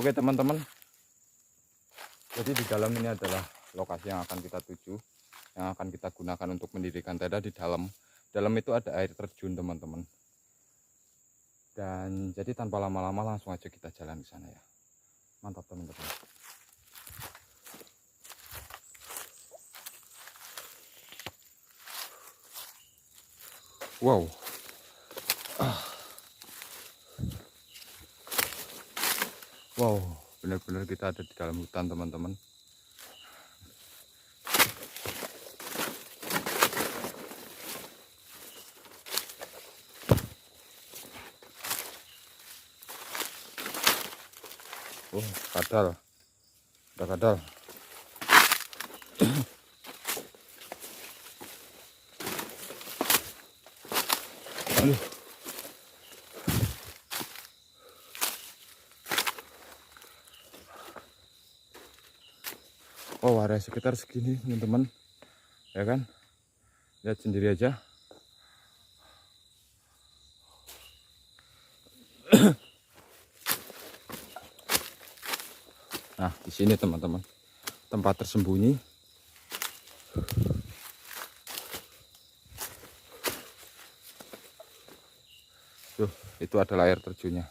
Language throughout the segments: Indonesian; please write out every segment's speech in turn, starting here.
Oke teman-teman, jadi di dalam ini adalah lokasi yang akan kita tuju, yang akan kita gunakan untuk mendirikan tenda. Di dalam itu ada air terjun teman-teman. Dan jadi tanpa lama-lama langsung aja kita jalan ke sana ya. Mantap teman-teman. Wow. Wow, benar-benar kita ada di dalam hutan teman-teman. Oh, kadal. Ada kadal. Aduh. Oh, area sekitar segini teman-teman, ya kan? Lihat sendiri aja. Nah, di sini teman-teman, tempat tersembunyi. Tuh, itu adalah air terjunnya.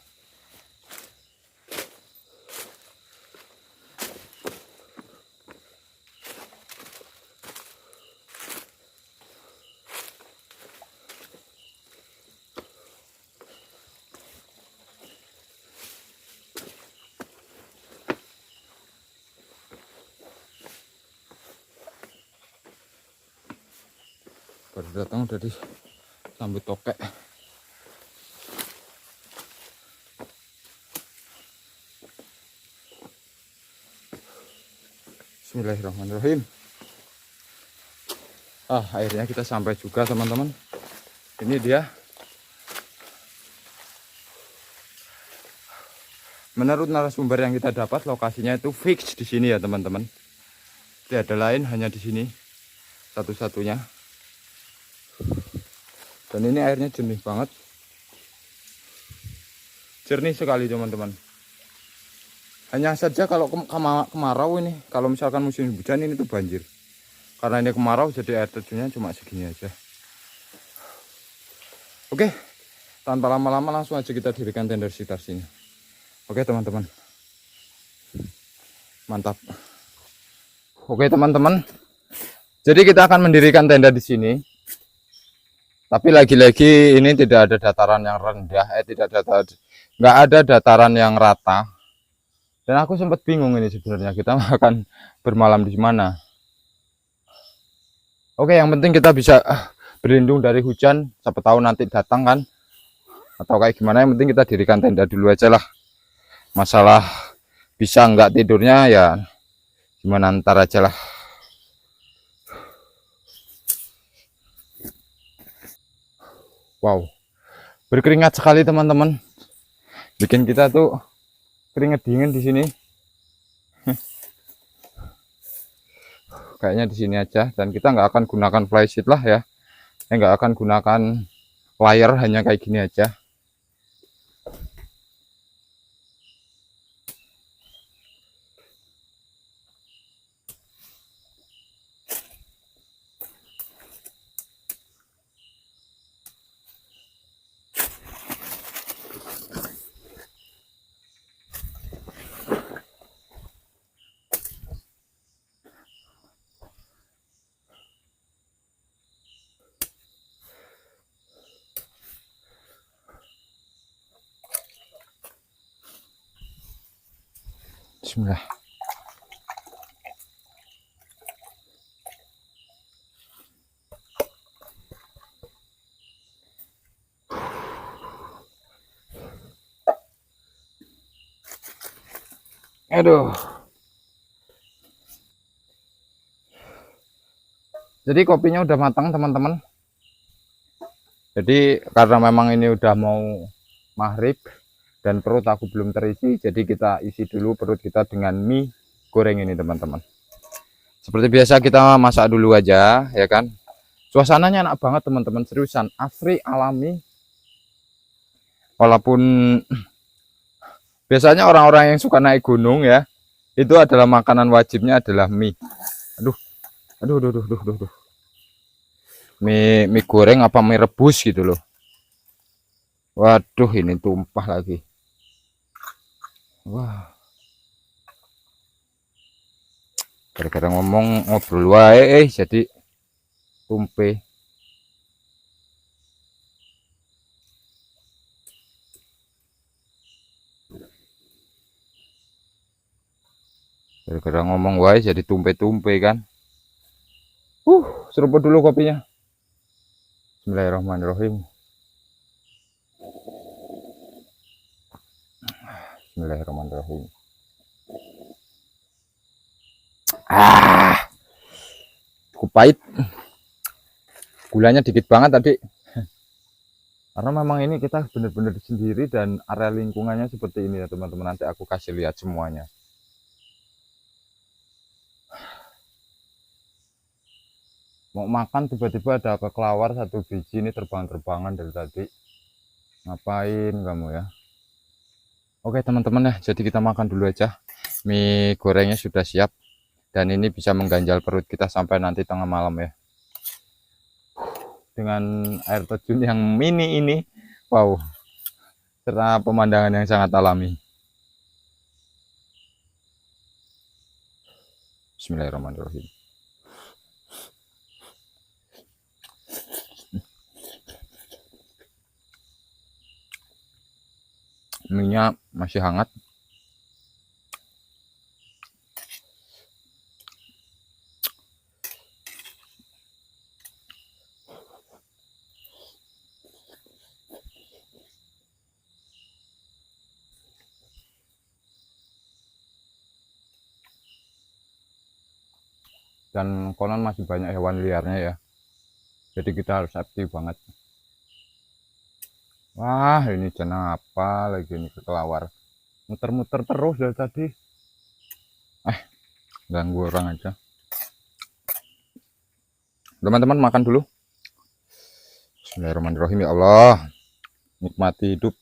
Baru datang udah disambut tokek. Bismillahirrahmanirrahim. Akhirnya kita sampai juga teman-teman. Ini dia. Menurut narasumber yang kita dapat, lokasinya itu fix di sini ya teman-teman. Tidak ada lain, hanya di sini satu-satunya. Dan ini airnya jernih banget, jernih sekali teman-teman. Hanya saja kalau kemarau ini, kalau misalkan musim hujan ini tuh banjir. Karena ini kemarau jadi air terjunnya cuma segini aja. Oke, tanpa lama-lama langsung aja kita dirikan tenda sekitar sini. Oke teman-teman, mantap. Oke teman-teman, jadi kita akan mendirikan tenda di sini. Tapi lagi-lagi ini tidak ada dataran yang rendah, nggak ada dataran yang rata. Dan aku sempat bingung ini sebenarnya kita akan bermalam di mana. Oke, yang penting kita bisa berlindung dari hujan. Siapa tahu nanti datang kan, atau kayak gimana. Yang penting kita dirikan tenda dulu aja lah. Masalah bisa nggak tidurnya ya gimana ntar aja lah. Wow, berkeringat sekali teman-teman. Bikin kita tuh keringet dingin di sini. Kayaknya di sini aja, dan kita nggak akan gunakan flysheet lah ya. Nggak akan gunakan layar, hanya kayak gini aja. Bismillah. Aduh. Jadi kopinya udah matang teman-teman. Jadi karena memang ini udah mau maghrib dan perut aku belum terisi, jadi kita isi dulu perut kita dengan mie goreng ini teman-teman. Seperti biasa kita masak dulu aja ya kan. Suasananya enak banget teman-teman, seriusan, asri, alami. Walaupun Biasanya orang-orang yang suka naik gunung ya, itu adalah makanan wajibnya adalah mie. Aduh, aduh, aduh, aduh, aduh, aduh. Mie goreng apa mie rebus gitu loh. Waduh, ini tumpah lagi. Wah, gara-gara ngomong ngobrol wae, jadi tumpe. Gara-gara ngomong wae jadi tumpe-tumpe kan. Seruput dulu kopinya. Bismillahirrahmanirrahim. Bismillahirrahmanirrahim. Cukup pahit. Gulanya dikit banget tadi. Karena memang ini kita benar-benar sendiri dan area lingkungannya seperti ini ya teman-teman. Nanti aku kasih lihat semuanya. Mau makan tiba-tiba ada kelelawar satu biji ini terbang-terbangan dari tadi. Ngapain kamu ya? Oke teman-teman ya, jadi kita makan dulu aja. Mie gorengnya sudah siap. Dan ini bisa mengganjal perut kita sampai nanti tengah malam ya. Dengan air terjun yang mini ini, wow, serta pemandangan yang sangat alami. Bismillahirrahmanirrahim. Mie-nya masih hangat. Dan konon masih banyak hewan liarnya ya, jadi kita harus aktif banget. Wah, ini jenang apa lagi ini kelelawar, muter-muter terus dari tadi. Ganggu orang aja. Teman-teman makan dulu. Bismillahirrahmanirrahim. Ya Allah, nikmati hidup.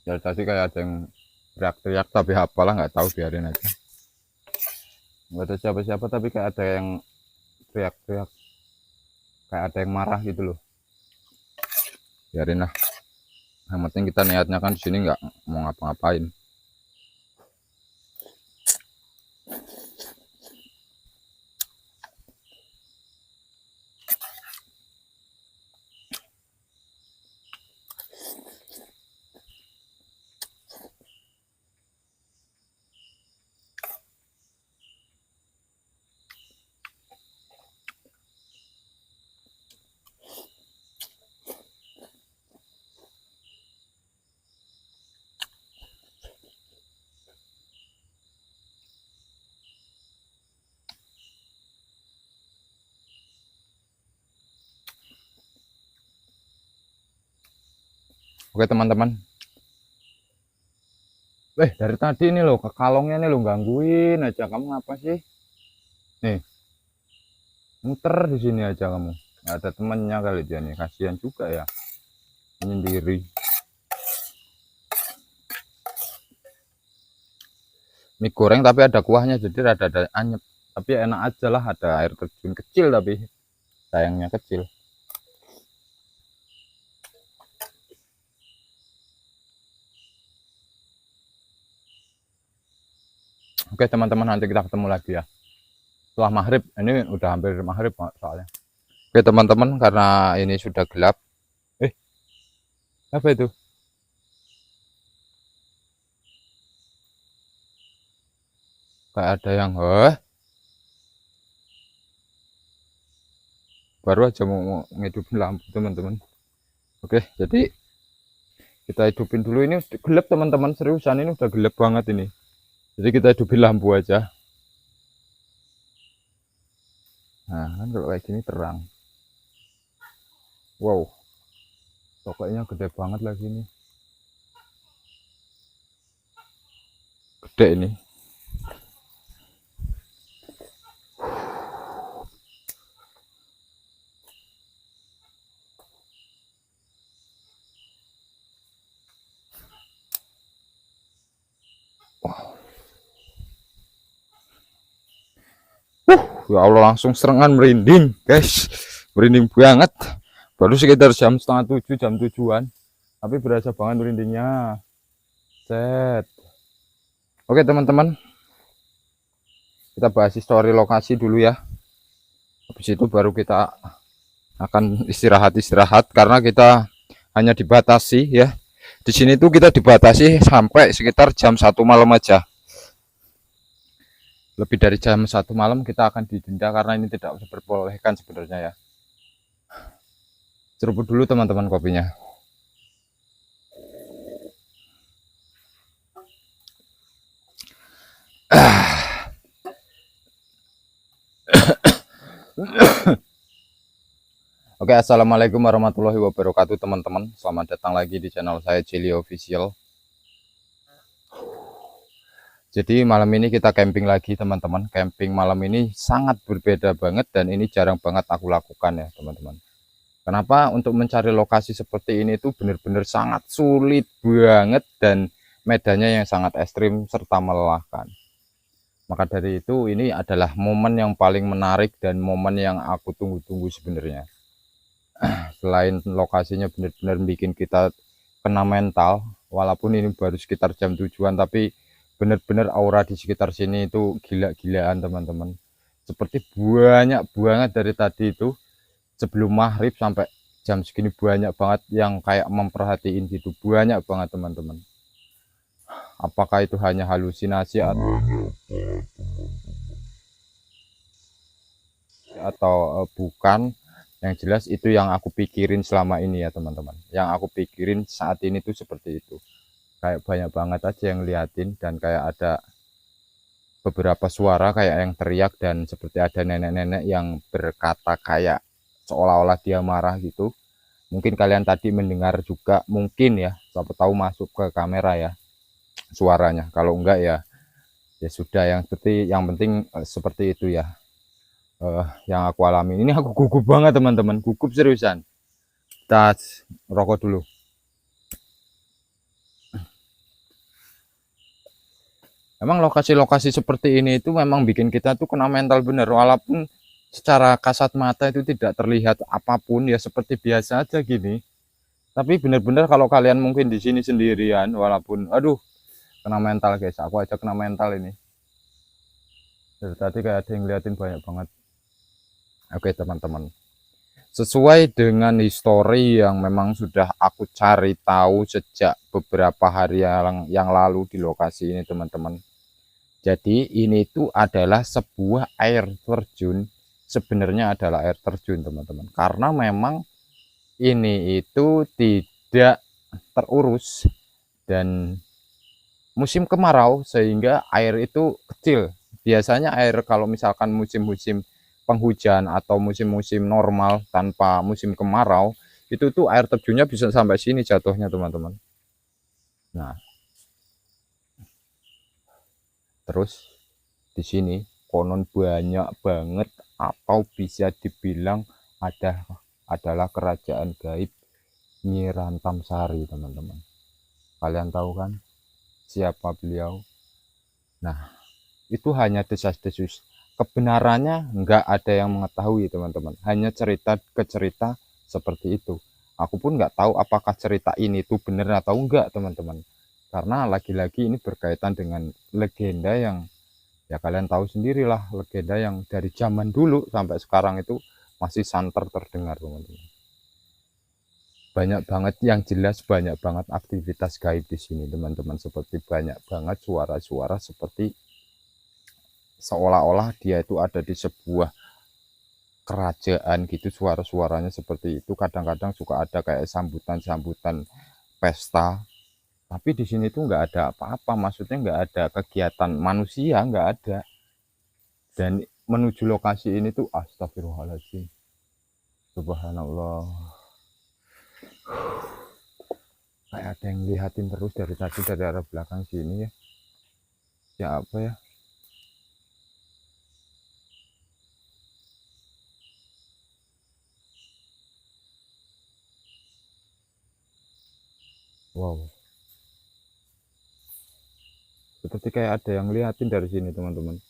Dari tadi kayak ada yang teriak-teriak, tapi apalah nggak tahu, biarin aja. Nggak ada siapa-siapa tapi kayak ada yang teriak-teriak, kayak ada yang marah gitu loh. Biarin lah. Yang penting kita niatnya kan di sini nggak mau ngapa-ngapain. Oke teman-teman. Dari tadi ini loh, ke kalongnya nih lo gangguin aja. Kamu ngapa sih? Nih, muter di sini aja kamu. Nggak ada temannya kali dia nih, kasihan juga ya. Menyendiri. Mie goreng tapi ada kuahnya, jadi rada-rada anyep. Tapi enak aja lah, ada air terjun kecil tapi sayangnya kecil. Oke teman-teman, nanti kita ketemu lagi ya setelah maghrib. Ini udah hampir maghrib soalnya. Oke teman-teman, karena ini sudah gelap. Apa itu? Kayak ada yang baru aja mau ngidupin lampu teman-teman. Oke, jadi kita hidupin dulu. Ini gelap teman-teman, seriusan ini udah gelap banget ini. Jadi kita hidupin lampu aja. Nah kan kalau kayak gini terang. Wow, pokoknya gede banget lagi nih. Gede ini. Ya Allah, langsung serangan merinding guys, merinding banget. Baru sekitar jam setengah 7, jam 7-an, tapi berasa banget merindingnya. Set. Oke teman-teman, kita bahas histori lokasi dulu ya. Habis itu baru kita akan istirahat karena kita hanya dibatasi ya. Di sini tuh kita dibatasi sampai sekitar jam 1 malam aja. Lebih dari jam 1 malam kita akan didenda karena ini tidak diperbolehkan sebenarnya ya. Seruput dulu teman-teman kopinya. Oke, assalamualaikum warahmatullahi wabarakatuh teman-teman. Selamat datang lagi di channel saya Cili Official. Jadi malam ini kita camping lagi teman-teman. Camping malam ini sangat berbeda banget dan ini jarang banget aku lakukan ya teman-teman. Kenapa? Untuk mencari lokasi seperti ini tuh benar-benar sangat sulit banget dan medannya yang sangat ekstrim serta melelahkan. Maka dari itu ini adalah momen yang paling menarik dan momen yang aku tunggu-tunggu sebenarnya. Selain lokasinya benar-benar bikin kita kena mental, walaupun ini baru sekitar jam 7-an, tapi benar-benar aura di sekitar sini itu gila-gilaan teman-teman. Seperti banyak banget dari tadi itu sebelum maghrib sampai jam segini banyak banget yang kayak memperhatiin gitu, banyak banget teman-teman. Apakah itu hanya halusinasi atau bukan? Yang jelas itu yang aku pikirin selama ini ya teman-teman. Yang aku pikirin saat ini tuh seperti itu. Kayak banyak banget aja yang liatin dan kayak ada beberapa suara kayak yang teriak dan seperti ada nenek-nenek yang berkata kayak seolah-olah dia marah gitu. Mungkin kalian tadi mendengar juga, mungkin ya, siapa tahu masuk ke kamera ya suaranya. Kalau enggak ya ya sudah, yang penting seperti itu ya. Yang aku alami ini, aku gugup banget teman-teman, gugup seriusan. Kita rokok dulu. Memang lokasi-lokasi seperti ini itu memang bikin kita tuh kena mental bener, walaupun secara kasat mata itu tidak terlihat apapun ya, seperti biasa aja gini. Tapi bener-bener kalau kalian mungkin di sini sendirian, walaupun aduh kena mental guys, aku aja kena mental ini. Dari tadi kayak ada yang ngeliatin banyak banget. Oke teman-teman, sesuai dengan histori yang memang sudah aku cari tahu sejak beberapa hari yang lalu di lokasi ini teman-teman. Jadi ini itu adalah sebuah air terjun, sebenarnya adalah air terjun teman-teman, karena memang ini itu tidak terurus dan musim kemarau sehingga air itu kecil. Biasanya air kalau misalkan musim-musim penghujan atau musim-musim normal tanpa musim kemarau, itu tuh air terjunnya bisa sampai sini jatuhnya teman-teman. Nah, terus di sini konon banyak banget atau bisa dibilang adalah kerajaan gaib Nyi Rantam Sari teman-teman. Kalian tahu kan siapa beliau? Nah, itu hanya desas-desus. Kebenarannya nggak ada yang mengetahui teman-teman. Hanya cerita ke cerita seperti itu. Aku pun nggak tahu apakah cerita ini tuh benar atau enggak teman-teman. Karena lagi-lagi ini berkaitan dengan legenda yang ya kalian tahu sendirilah, legenda yang dari zaman dulu sampai sekarang itu masih santer terdengar teman-teman. Banyak banget yang jelas, banyak banget aktivitas gaib di sini teman-teman, seperti banyak banget suara-suara seperti seolah-olah dia itu ada di sebuah kerajaan gitu, suara-suaranya seperti itu. Kadang-kadang suka ada kayak sambutan-sambutan pesta Tapi di sini tuh nggak ada apa-apa, maksudnya nggak ada kegiatan manusia, nggak ada. Dan menuju lokasi ini tuh astagfirullahaladzim, subhanallah, kayak ada yang lihatin terus dari tadi dari arah belakang sini ya. Ya apa ya? Wow, seperti kayak ada yang lihatin dari sini teman-teman.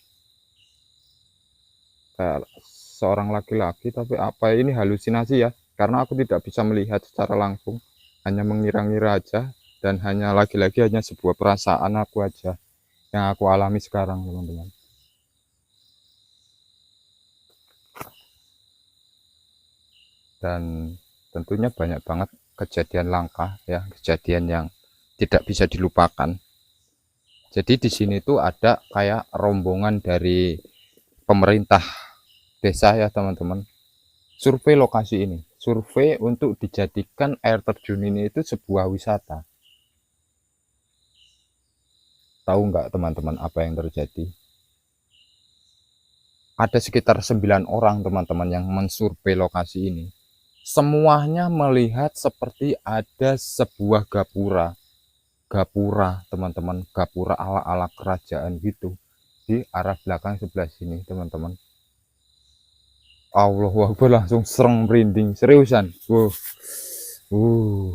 Kayak seorang laki-laki, tapi apa ini halusinasi ya? Karena aku tidak bisa melihat secara langsung, hanya mengira-ngira aja, dan hanya lagi-lagi hanya sebuah perasaan aku aja yang aku alami sekarang teman-teman. Dan tentunya banyak banget kejadian langka ya, kejadian yang tidak bisa dilupakan. Jadi di sini tuh ada kayak rombongan dari pemerintah desa ya teman-teman, survei lokasi ini, survei untuk dijadikan air terjun ini itu sebuah wisata. Tahu nggak teman-teman apa yang terjadi? Ada sekitar 9 orang teman-teman yang mensurvei lokasi ini. Semuanya melihat seperti ada sebuah gapura teman-teman, gapura ala-ala kerajaan gitu di arah belakang sebelah sini teman-teman. Allahu Akbar, langsung sereng merinding seriusan. Uh,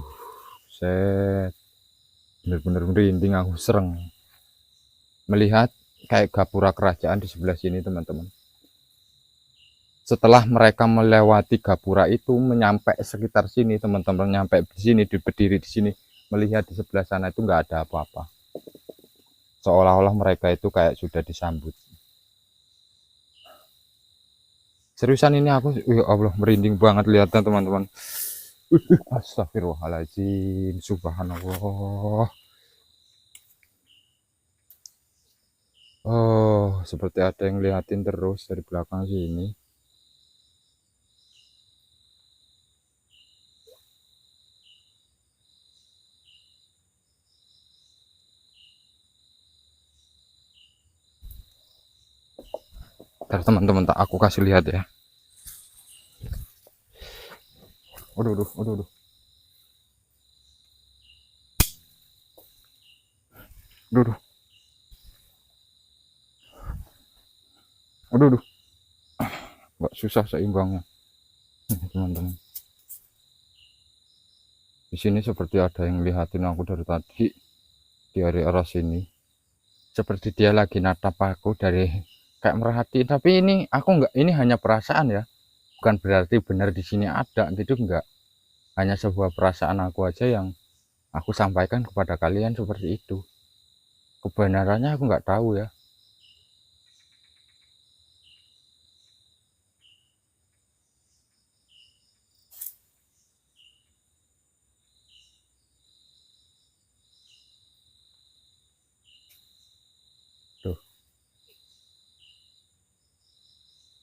set, bener-bener merinding aku, sereng melihat kayak gapura kerajaan di sebelah sini teman-teman. Setelah mereka melewati gapura itu, menyampe sekitar sini teman-teman, nyampe di sini, berdiri di sini, melihat di sebelah sana itu nggak ada apa-apa, seolah-olah mereka itu kayak sudah disambut. Seriusan ini aku, ya Allah, merinding banget lihatnya teman-teman. Astagfirullahaladzim, subhanallah. Oh, seperti ada yang lihatin terus dari belakang sini. Ntar teman-teman, tak aku kasih lihat ya. Aduh, aduh, aduh, aduh. Aduh, aduh. Aduh, aduh. Nggak, susah seimbangnya. Teman-teman. Di sini seperti ada yang lihatin aku dari tadi di arah sini. Seperti dia lagi natap aku dari kayak merhatiin. Tapi ini aku nggak, ini hanya perasaan ya. Bukan berarti benar di sini ada gitu, enggak. Hanya sebuah perasaan aku aja yang aku sampaikan kepada kalian seperti itu. Kebenarannya aku nggak tahu ya. Tuh,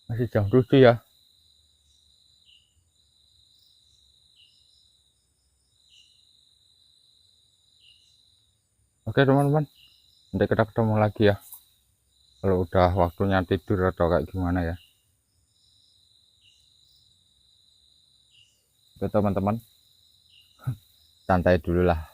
masih jam 7 ya. Oke teman-teman, nanti kita ketemu lagi ya. Kalau udah waktunya tidur atau kayak gimana ya. Oke teman-teman, santai dulu lah.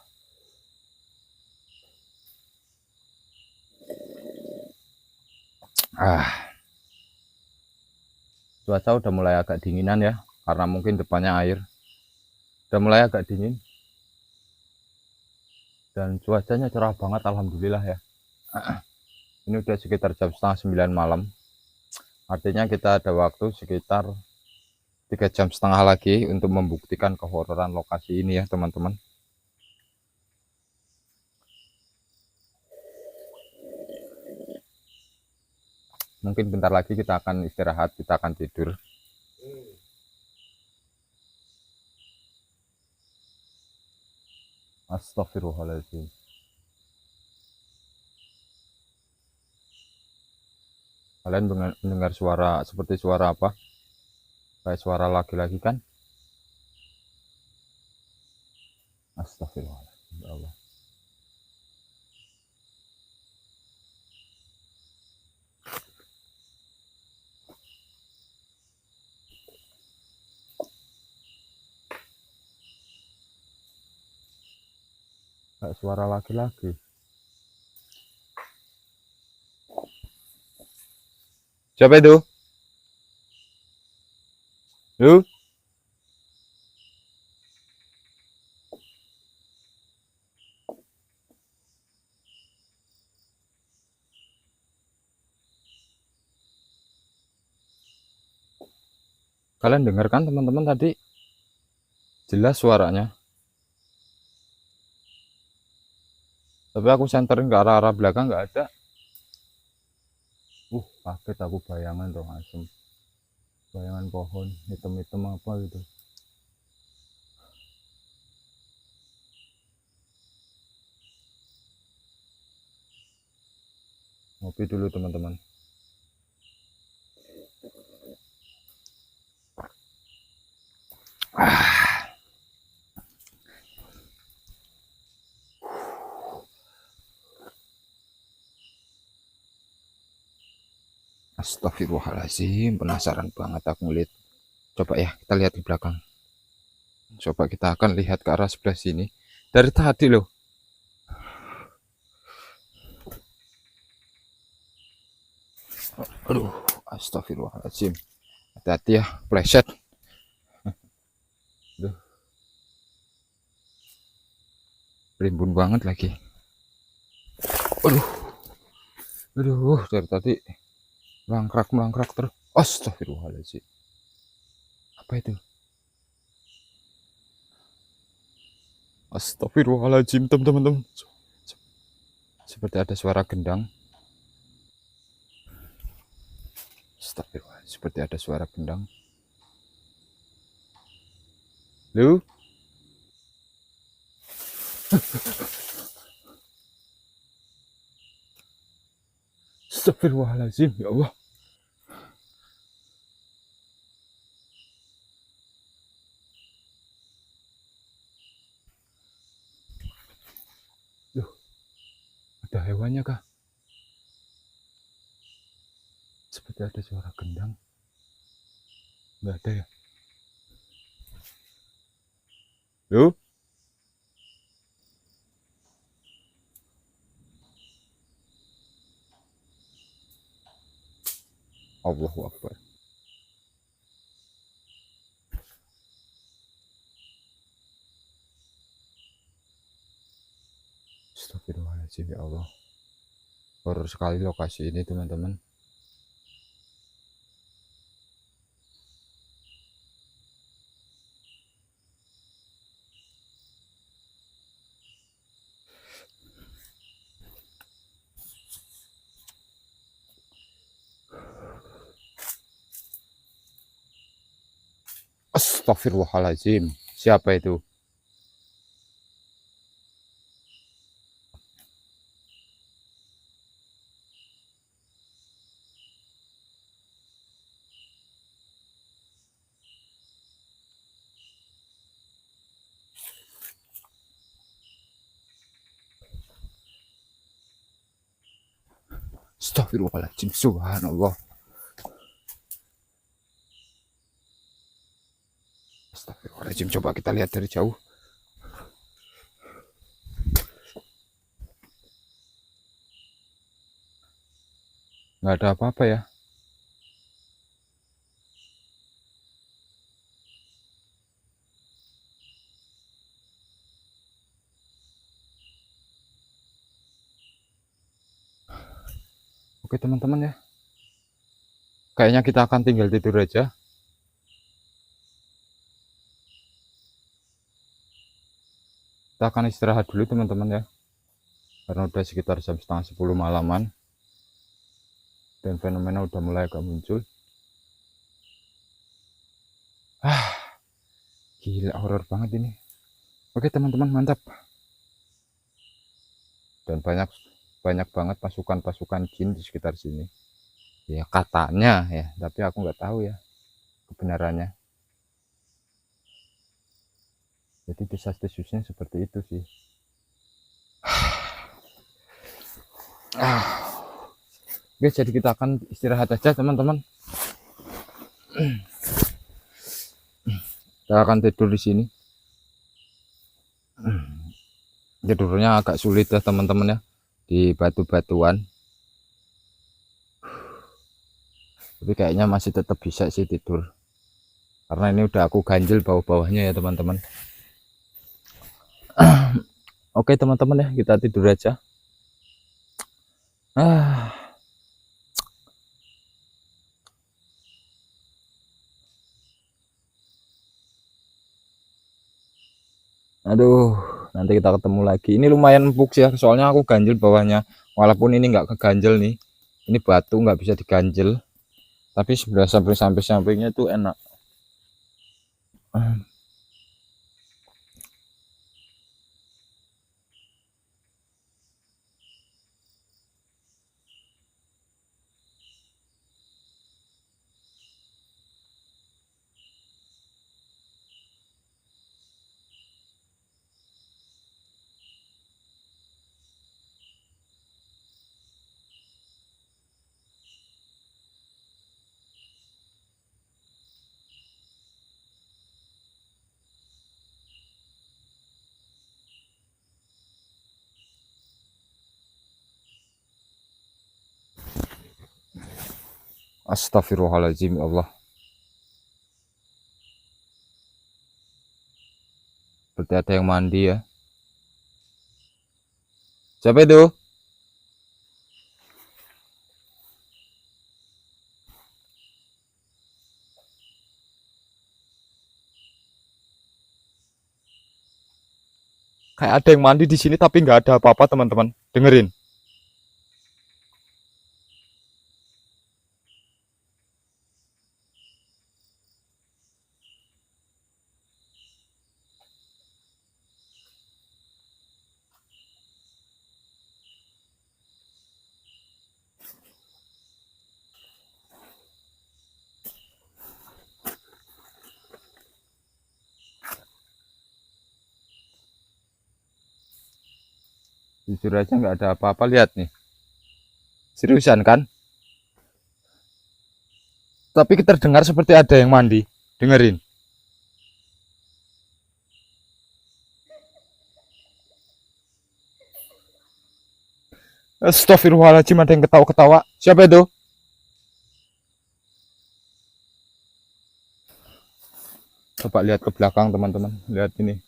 Cuaca udah mulai agak dinginan ya, karena mungkin depannya air. Udah mulai agak dingin. Dan cuacanya cerah banget, alhamdulillah ya. Ini udah sekitar jam setengah 9 malam. Artinya kita ada waktu sekitar 3,5 jam lagi untuk membuktikan kehororan lokasi ini ya teman-teman. Mungkin bentar lagi kita akan istirahat, kita akan tidur. Astagfirullahaladzim. Kalian mendengar suara seperti suara apa? Kayak suara laki-laki kan? Astagfirullahaladzim. Ya Allah. kayak suara laki-laki. Siapa itu? Lu? Kalian dengarkan teman-teman tadi? Jelas suaranya. Tapi aku senterin ke arah-arah belakang nggak ada. Kaget aku bayangan dong asem. Bayangan pohon hitam-hitam apa gitu. Ngopi dulu teman-teman. Astagfirullahaladzim, penasaran banget aku ngeliat. Coba ya, kita lihat di belakang. Coba kita akan lihat ke arah sebelah sini. Dari tadi loh. Aduh, astagfirullahaladzim. Hati-hati ya, pleset. Aduh. Rimbun banget lagi. Aduh, dari tadi melangkrak terus. Astagfirullahaladzim. Apa itu? Astagfirullahaladzim, teman-teman. Seperti ada suara gendang. Astagfirullahaladzim, seperti ada suara gendang. Lu? Astagfirullahaladzim, ya Allah. Loh, ada hewannya kah? Seperti ada suara gendang. Nggak ada ya? Loh? Allahu Akbar. Astagfirullahaladzim, ya Allah. Horor sekali lokasi ini teman-teman. Astagfirullahaladzim. Siapa itu? Astagfirullahaladzim. Subhanallah. Astagfirullahaladzim. Coba kita lihat dari jauh. Nggak ada apa-apa ya. Oke teman-teman ya. Kayaknya kita akan tinggal tidur aja. Kita akan istirahat dulu teman-teman ya. Karena udah sekitar jam setengah 10 malaman. Dan fenomena udah mulai agak muncul. Gila, horor banget ini. Oke teman-teman, mantap. Dan banyak banget pasukan-pasukan jin di sekitar sini. Ya katanya ya, tapi aku nggak tahu ya kebenarannya. Jadi desas-desusnya seperti itu sih. Oke, jadi kita akan istirahat aja teman-teman. Kita akan tidur di sini. Tidurnya agak sulit ya teman-teman ya, di batu-batuan. Tapi kayaknya masih tetap bisa sih tidur, karena ini udah aku ganjel bawah-bawahnya ya teman-teman. Oke teman-teman ya, kita tidur aja. Aduh, nanti kita ketemu lagi. Ini lumayan empuk sih ya, soalnya aku ganjel bawahnya. Walaupun ini nggak keganjel nih, ini batu nggak bisa diganjel, tapi sebelah samping-sampingnya itu enak. Astagfirullahaladzim, ya Allah. Berarti ada yang mandi ya. Siapa itu? Kayak ada yang mandi di sini tapi nggak ada apa-apa teman-teman. Dengerin. Jujur aja nggak ada apa-apa, lihat nih. Seriusan kan? Tapi terdengar seperti ada yang mandi. Dengerin. Astagfirullahaladzim, ada yang ketawa-ketawa. Siapa itu? Coba lihat ke belakang teman-teman. Lihat ini.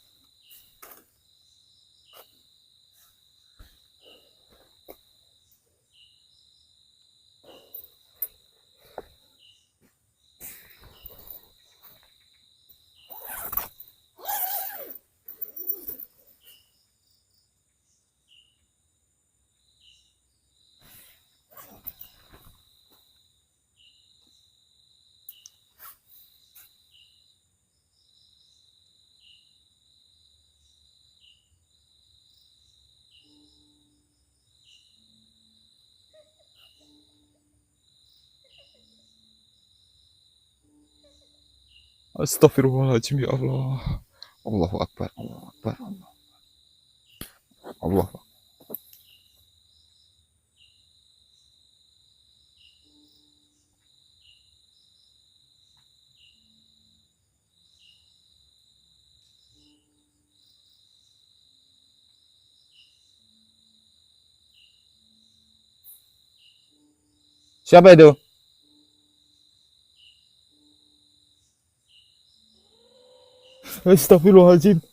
Astagfirullahaladzim, ya Allah. Allahu Akbar. Allahu Akbar. Allah. Siapa itu? Astagfirullahaladzim.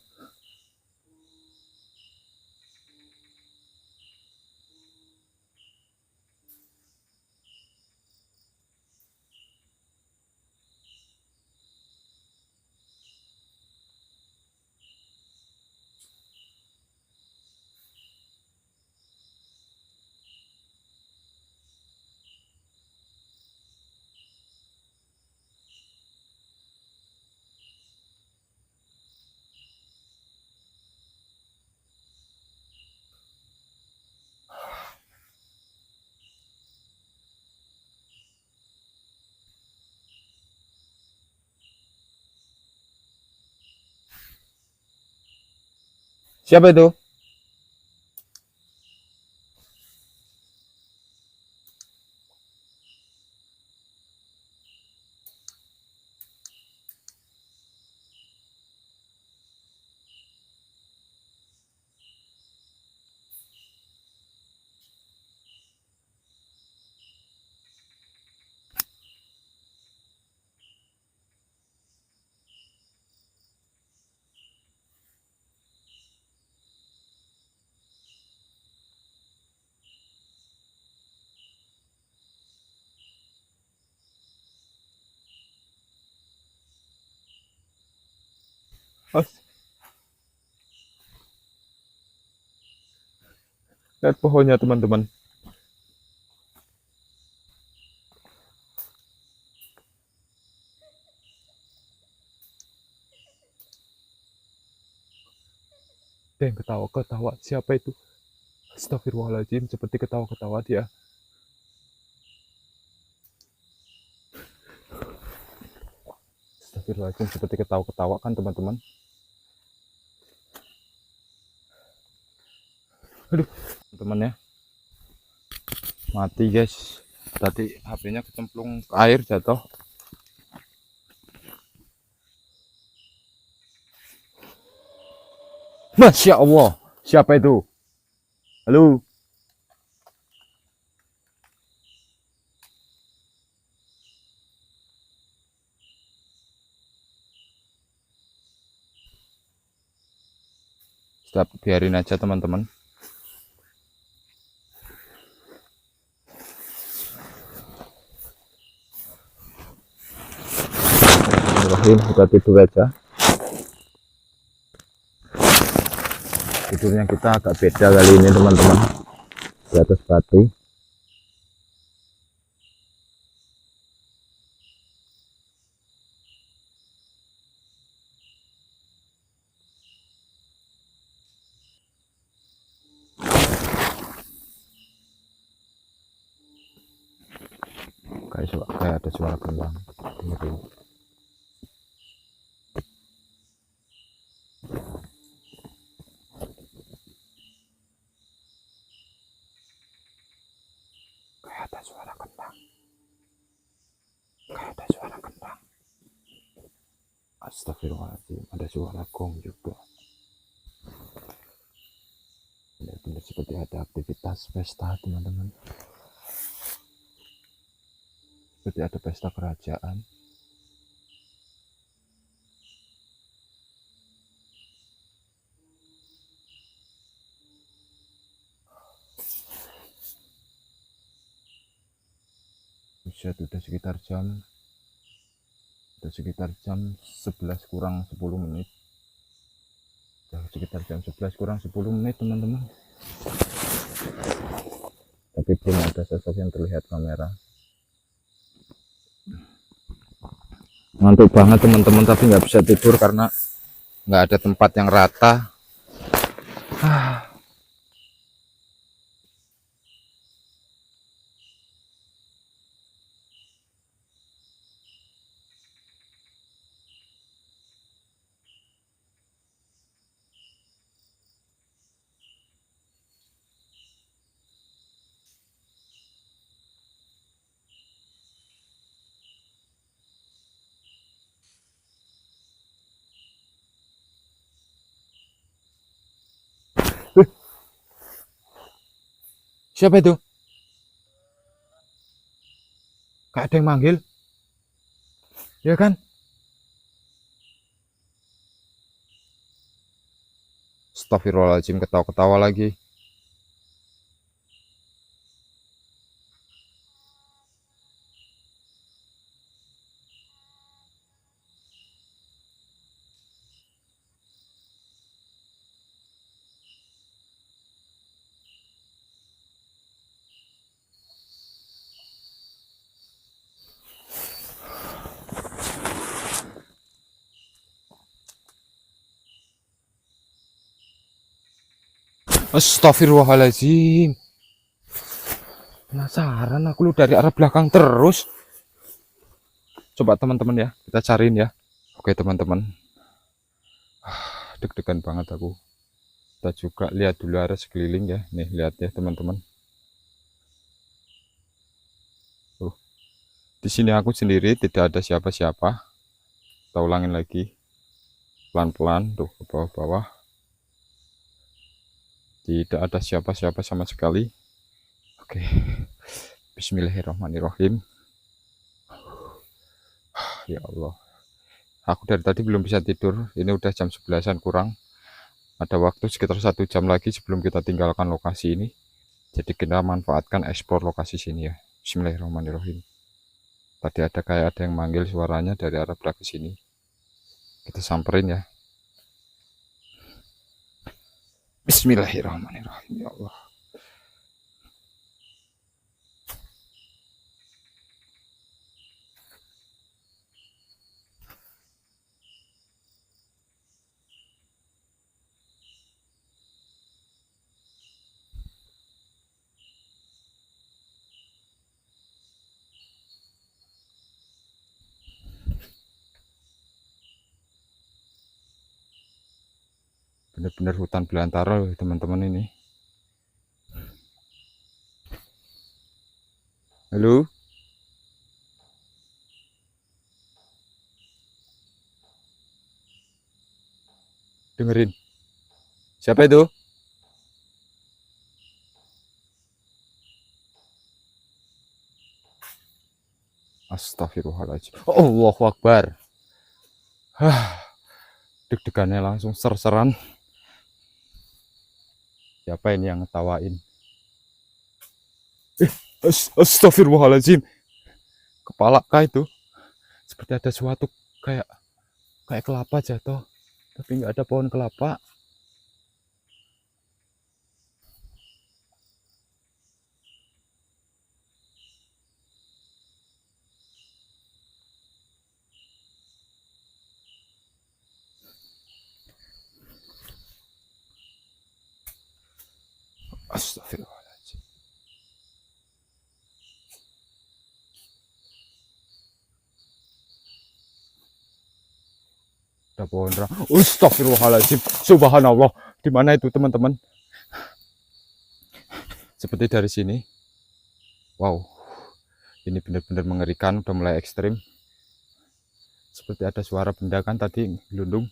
Siapa itu? As- Lihat pohonnya teman-teman. Ada yang ketawa-ketawa. Siapa itu? Astagfirullahaladzim, seperti ketawa-ketawa dia. Astagfirullahaladzim, seperti ketawa-ketawa kan teman-teman. Aduh, teman ya. Mati guys. Tadi HP-nya kecemplung ke air, jatuh. Masya Allah. Siapa itu? Halo. Stop, biarin aja teman-teman. Kita tidur aja. Tidurnya kita agak beda kali ini teman-teman. Di atas batu. Kayak ada suara kembang. Kayak ada suara kembang. Kayak ada suara kembang. Astagfirullahaladzim, ada suara gong juga. Benar-benar seperti ada aktivitas pesta teman-teman. Seperti ada pesta kerajaan. Sudah sekitar jam 11 kurang 10 menit. Sekitar jam 11 kurang 10 menit teman-teman. Tapi belum ada sosok yang terlihat kamera. Ngantuk banget teman-teman, tapi nggak bisa tidur karena nggak ada tempat yang rata. Siapa itu? Gak ada yang manggil, ya kan? Astagfirullahaladzim, ketawa-ketawa lagi. Astagfirullahaladzim. Penasaran aku lu dari arah belakang terus. Coba teman-teman ya, kita cariin ya. Oke teman-teman. Deg-degan banget aku. Kita juga lihat dulu area sekeliling ya. Nih lihat ya teman-teman. Di sini aku sendiri, tidak ada siapa-siapa. Kita ulangin lagi. Pelan-pelan tuh ke bawah-bawah. Tidak ada siapa-siapa sama sekali. Oke. Bismillahirrahmanirrahim. Ya Allah. Aku dari tadi belum bisa tidur. Ini udah jam 11-an kurang. Ada waktu sekitar 1 jam lagi sebelum kita tinggalkan lokasi ini. Jadi kita manfaatkan eksplor lokasi sini ya. Bismillahirrahmanirrahim. Tadi ada kayak ada yang manggil suaranya dari arah belakang sini. Kita samperin ya. Bismillahirrahmanirrahim. Ya Allah. Benar-benar hutan belantara loh, teman-teman ini. Halo? Dengerin. Siapa itu? Astagfirullahaladzim. Allahu Akbar. Deg-degannya langsung ser-seran. Siapa ini yang ngetawain? Astagfirullahaladzim. Kepala kah itu? Seperti ada suatu kayak kelapa jatuh. Tapi nggak ada pohon kelapa. Astagfirullahaladzim. Ada pohon rang. Astagfirullahaladzim. Subhanallah. Di mana itu, teman-teman? Seperti dari sini. Wow. Ini benar-benar mengerikan. Udah mulai ekstrim. Seperti ada suara benda kan tadi gelundung.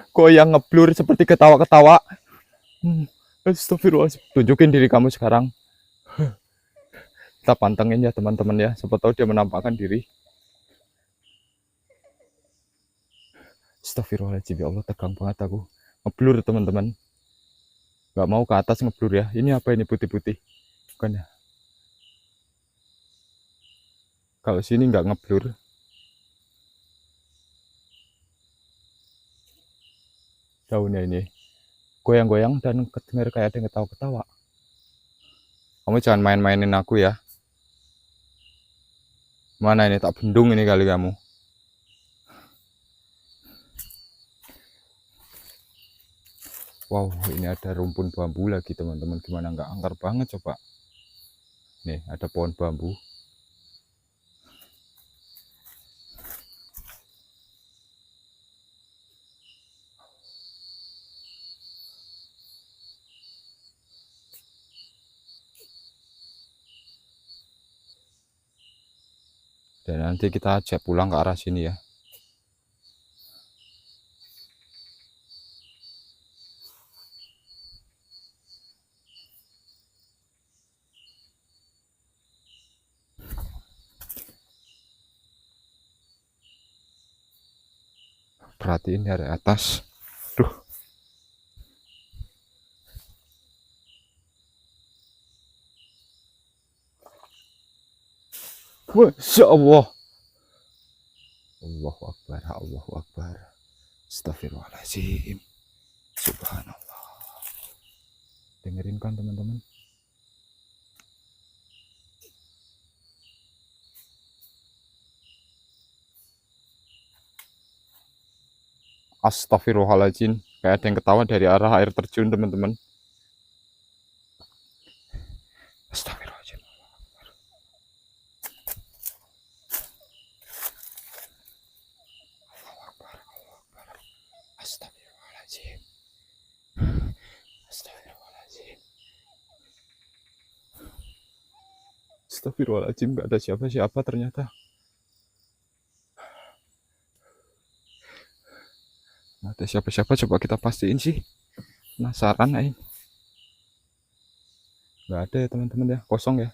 Goyang ngeblur seperti ketawa-ketawa. Astagfirullahaladzim. Tunjukin diri kamu sekarang. Kita pantengin ya teman-teman ya. Siapa tahu dia menampakkan diri. Astagfirullahaladzim. Ya Allah, tegang banget aku. Ngeblur teman-teman. Gak mau ke atas ngeblur ya. Ini apa ini putih-putih? Bukan ya. Kalau sini nggak ngeblur. Daunnya ini goyang-goyang dan kedengar kayak ada yang ketawa-ketawa. Kamu jangan main-mainin aku ya. Mana ini, tak bendung ini kali kamu. Wow, ini ada rumpun bambu lagi teman-teman. Gimana nggak angker banget coba. Nih ada pohon bambu. Dan nanti kita ajak pulang ke arah sini ya. Perhatiin dari atas. Duh. Masya Allah. Allahu Akbar, Allahu Akbar. Astagfirullahaladzim. Subhanallah. Dengerin kan teman-teman. Astagfirullahaladzim. Kayak ada yang ketawa dari arah air terjun teman-teman. Astagfirullahaladzim. Astagfirullahaladzim. Astagfirullahaladzim. Astagfirullahaladzim. Gak ada siapa-siapa ternyata. Gak ada siapa-siapa. Coba kita pastiin sih. Penasaran ini. Gak ada ya teman-teman ya. Kosong ya.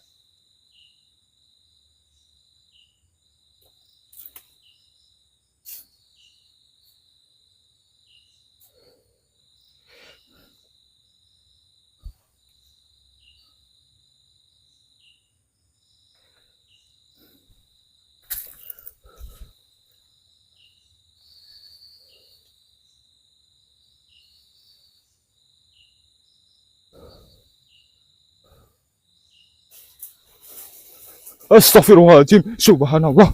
Astagfirullahaladzim. Subhanallah.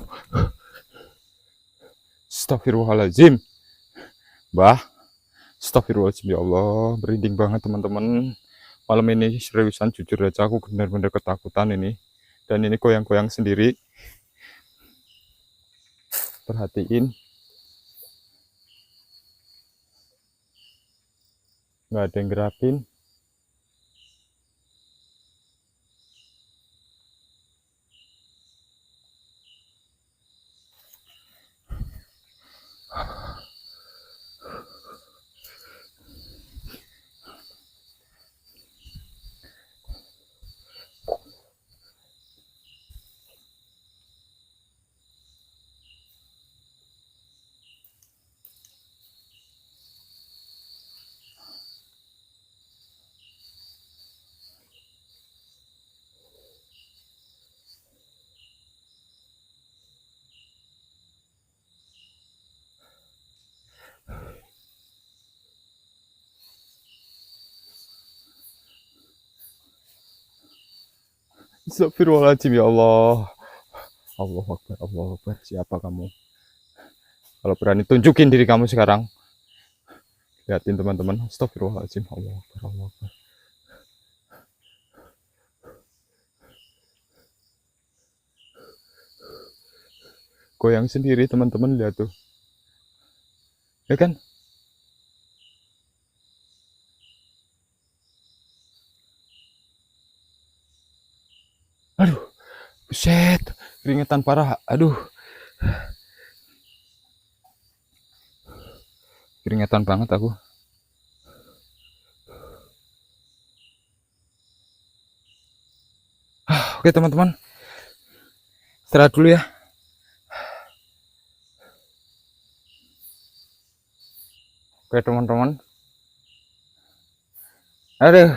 Astagfirullahaladzim. Bah. Astagfirullahaladzim, ya Allah. Merinding banget teman-teman. Malam ini seriusan, jujur aja aku benar-benar ketakutan ini. Dan ini goyang-goyang sendiri. Perhatiin. Nggak ada yang gerakin. Astagfirullahaladzim, ya Allah. Allah Akbar, Allah Akbar. Siapa kamu? Kalau berani tunjukin diri kamu sekarang. Lihatin teman-teman. Astagfirullahaladzim. Allah Akbar, Allah Akbar. Goyang sendiri teman-teman, lihat tuh. Ya kan? Aduh. Buset. Keringetan parah. Aduh. Keringetan banget aku. Oke teman-teman. Istirahat dulu ya. Oke teman-teman. Aduh.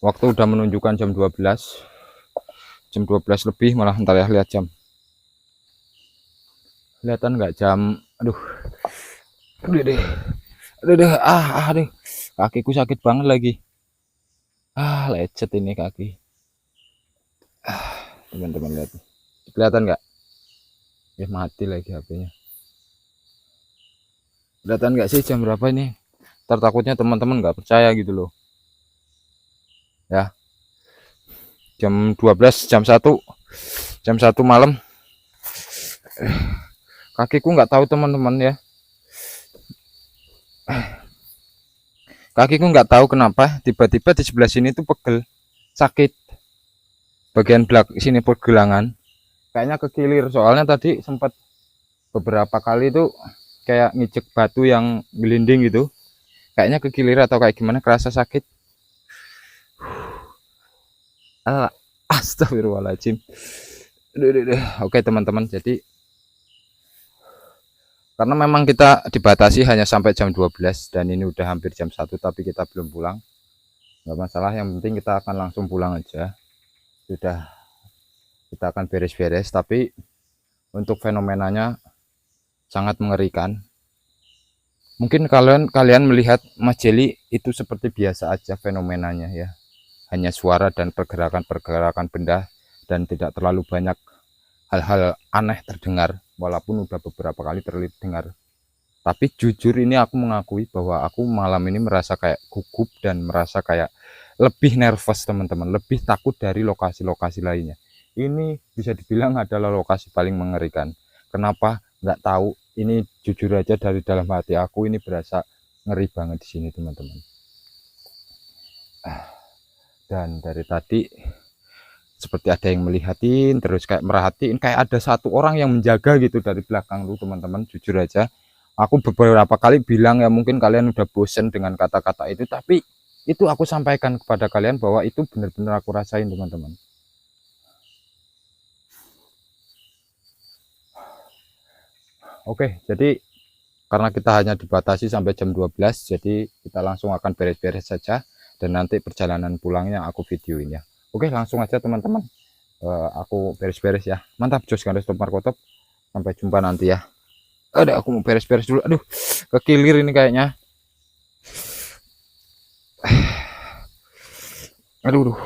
Waktu udah menunjukkan jam 12. Jam 12 lebih malah, ntar ya lihat jam. Kelihatan nggak jam? Aduh. Udah deh. Aduh deh. Aduh. Kakiku sakit banget lagi. Lecet ini kaki. Teman-teman lihat. Kelihatan nggak? Ya mati lagi HP-nya. Kelihatan nggak sih jam berapa ini? Ntar takutnya teman-teman nggak percaya gitu loh. Ya. Jam 12, jam 1 malam. Kakiku nggak tahu teman-teman ya. Kakiku nggak tahu kenapa tiba-tiba di sebelah sini tuh pegel, sakit. Bagian belakang sini pergelangan. Kayaknya kekilir, soalnya tadi sempat beberapa kali tuh kayak ngijek batu yang gelinding gitu. Kayaknya kekilir atau kayak gimana, kerasa sakit. Astagfirullahaladzim. Oke teman-teman, jadi karena memang kita dibatasi hanya sampai jam 12 dan ini udah hampir jam 1 tapi kita belum pulang. Nggak masalah, yang penting kita akan langsung pulang aja. Sudah, kita akan beres-beres, tapi untuk fenomenanya sangat mengerikan. Mungkin kalian melihat Mas Jelly itu seperti biasa aja fenomenanya ya. Hanya suara dan pergerakan benda dan tidak terlalu banyak hal-hal aneh terdengar, walaupun udah beberapa kali terdengar. Tapi jujur ini aku mengakui bahwa aku malam ini merasa kayak gugup dan merasa kayak lebih nervous teman-teman, lebih takut dari lokasi-lokasi lainnya. Ini bisa dibilang adalah lokasi paling mengerikan. Kenapa? Nggak tahu. Ini jujur aja dari dalam hati aku ini berasa ngeri banget di sini teman-teman. Dan dari tadi seperti ada yang melihatin, terus kayak merhatiin, kayak ada satu orang yang menjaga gitu dari belakang lu teman-teman. Jujur aja, aku beberapa kali bilang ya mungkin kalian udah bosen dengan kata-kata itu, tapi itu aku sampaikan kepada kalian bahwa itu benar-benar aku rasain teman-teman. Oke, jadi karena kita hanya dibatasi sampai jam 12, jadi kita langsung akan beres-beres saja dan nanti perjalanan pulangnya aku videoin ya. Oke, langsung aja teman-teman. Aku beres-beres ya. Mantap, jos garis top markotop. Sampai jumpa nanti ya. Ada, aku mau beres-beres dulu. Aduh, kekilir ini kayaknya. Aduh, aduh.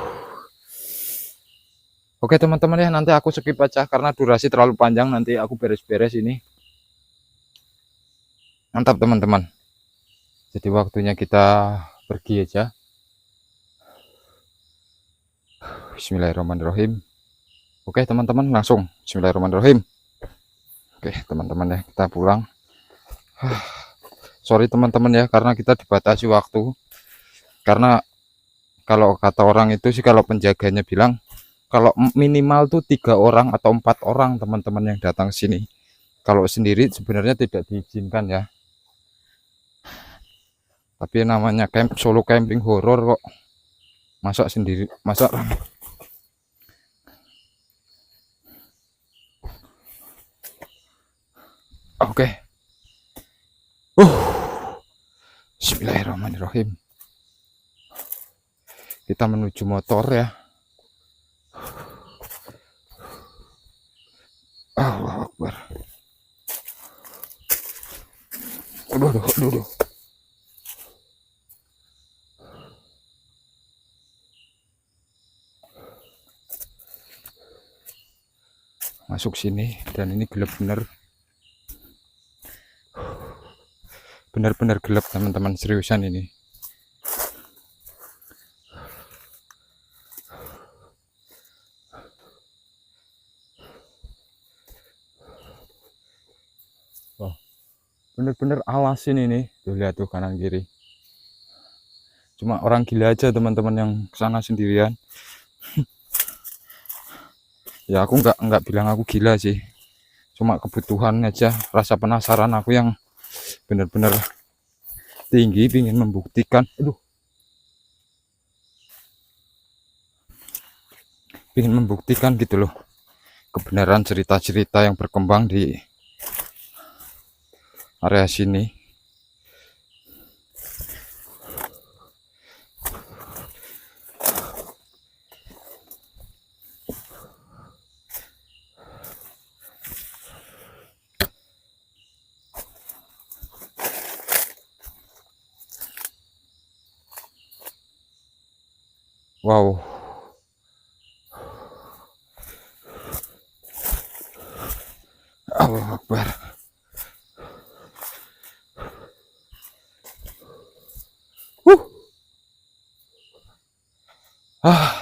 Oke teman-teman ya, nanti aku skip aja karena durasi terlalu panjang. Nanti aku beres-beres ini. Mantap teman-teman. Jadi waktunya kita pergi aja. Bismillahirrahmanirrahim. Oke teman-teman, langsung Bismillahirrahmanirrahim. Oke teman-teman ya, kita pulang. Sorry teman-teman ya, karena kita dibatasi waktu. Karena kalau kata orang itu sih, kalau penjaganya bilang kalau minimal tuh 3 orang atau 4 orang teman-teman yang datang sini. Kalau sendiri sebenarnya tidak diizinkan ya. Tapi namanya solo camping horor kok. Masa sendiri, masa. Oke. Bismillahirrahmanirrahim. Kita menuju motor ya. Allahu Akbar. Aduh. Masuk sini dan ini gelap benar-benar gelap teman-teman, seriusan ini. Bener-bener alasin ini, tuh lihat tuh kanan kiri. Cuma orang gila aja teman-teman yang kesana sendirian. Ya aku nggak bilang aku gila sih, cuma kebutuhan aja, rasa penasaran aku yang bener-bener tinggi, ingin membuktikan. Ingin membuktikan gitu loh, kebenaran cerita-cerita yang berkembang di area sini. Wow. Allahu Akbar.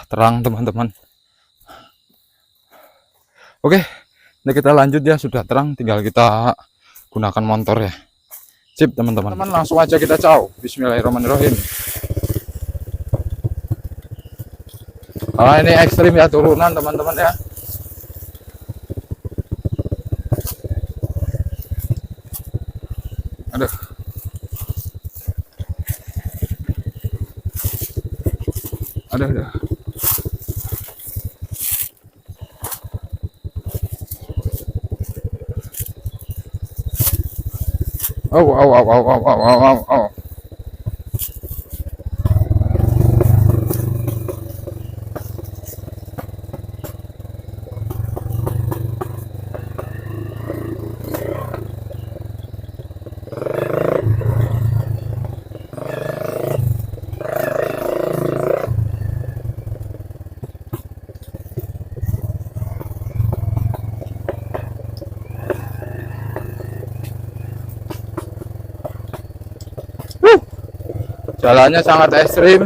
Terang teman-teman. Oke, ini kita lanjut ya, sudah terang, tinggal kita gunakan motor ya. Sip teman-teman. Langsung aja kita caw. Bismillahirrahmanirrahim. Ini ekstrim ya, turunan teman-teman ya. Aduh. Oh. Jalannya sangat ekstrim.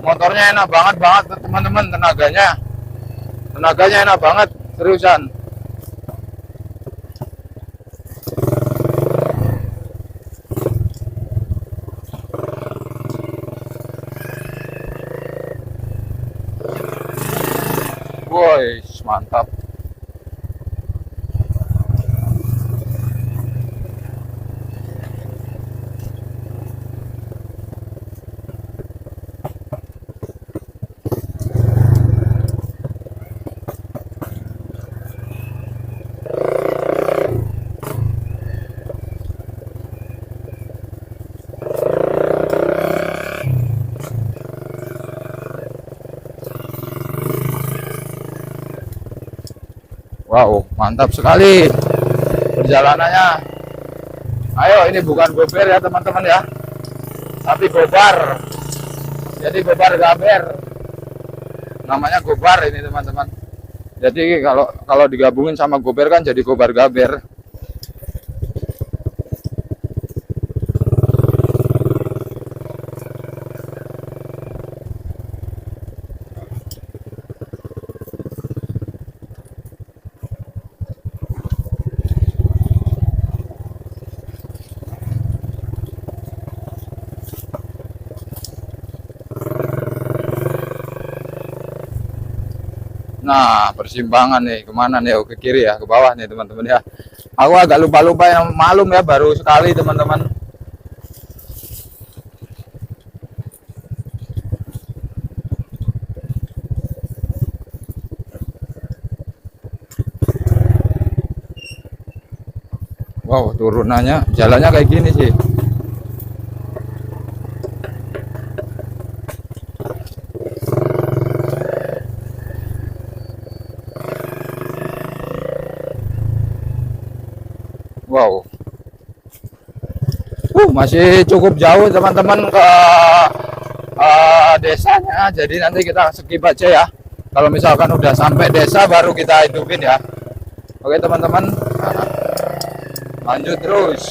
Motornya enak banget teman-teman, tenaganya enak banget, seriusan. Woi, mantap. Wow, mantap sekali perjalanannya. Ayo, ini bukan gober ya teman-teman ya, tapi gobar. Jadi gobar gaber, namanya gobar ini teman-teman. Jadi kalau digabungin sama gober kan jadi gobar gaber. Nah, persimpangan nih, kemana nih? Oh, ke kiri ya, ke bawah nih teman-teman ya. Aku agak lupa-lupa, yang malum ya, baru sekali teman-teman. Wow, turunannya, jalannya kayak gini sih. Wow, masih cukup jauh teman-teman ke desanya. Jadi nanti kita skip aja ya. Kalau misalkan udah sampai desa baru kita hidupin ya. Oke teman-teman, lanjut terus.